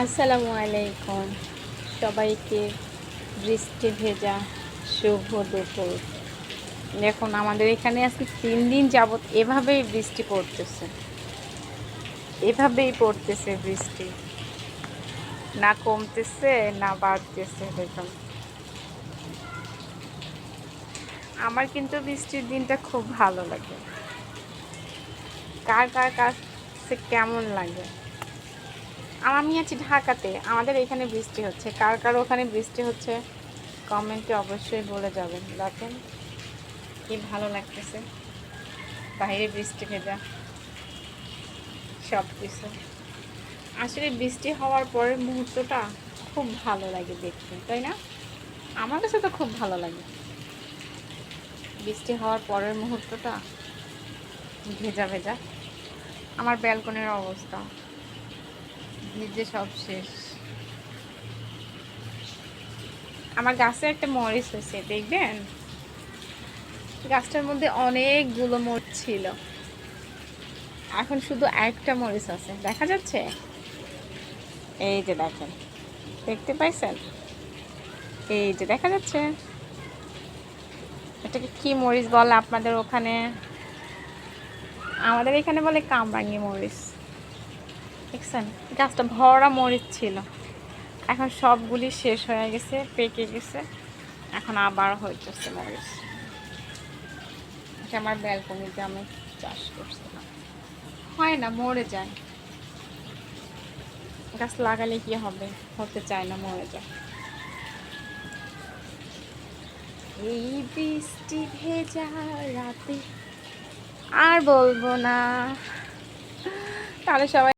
আসসালামু আলাইকুম সবাইকে। বৃষ্টি ভেজা শুভ দুপুর। দেখুন আমাদের এখানে আজকে 3 দিন যাবত এভাবেই বৃষ্টি পড়তেছে, বৃষ্টি না কমতেছে না বাড়তেছে। দেখুন আমার কিন্তু বৃষ্টির দিনটা খুব ভালো লাগে। কার কার কাছে কেমন লাগে? আমি আছি ঢাকাতে, আমাদের এখানে বৃষ্টি হচ্ছে। কার কার ওখানে বৃষ্টি হচ্ছে কমেন্টে অবশ্যই বলে যাবেন। দেখেন কি ভালো লাগতেছে, বাইরে বৃষ্টি ভেজা সব কিছু। আসলে বৃষ্টি হওয়ার পরের মুহূর্তটা খুব ভালো লাগে দেখতে, তাই না? আমার কাছে তো খুব ভালো লাগে বৃষ্টি হওয়ার পরের মুহূর্তটা, ভেজা ভেজা। আমার ব্যালকনির অবস্থা ভিজে সব শেষ। আমার গাছে একটা মরিচ হয়েছে, দেখবেন গাছটার মধ্যে অনেকগুলো মরিচ ছিল, এখন শুধু একটা মরিচ আছে। দেখা যাচ্ছে? এই যে দেখেন, দেখতে পাইছেন? এই যে দেখা যাচ্ছে। এটাকে কি মরিচ বলে আপনাদের ওখানে? আমাদের এখানে বলে কামরাঙ্গি মরিচ। দেখছেন গাছটা ভরা মরিচ ছিল, এখন সবগুলি শেষ হয়ে গেছে, পেকে গেছে। এখন আবার হইতেছে মরিচ। এটা আমার ব্যালকনিতে আমি চাষ করছিলাম। হয় না, মরে যায়। গাছ লাগালে কি হবে, হতে চায় না, মরে যায়। এই বৃষ্টি ভেজা রাতে আর বলবো না। তাহলে সবাই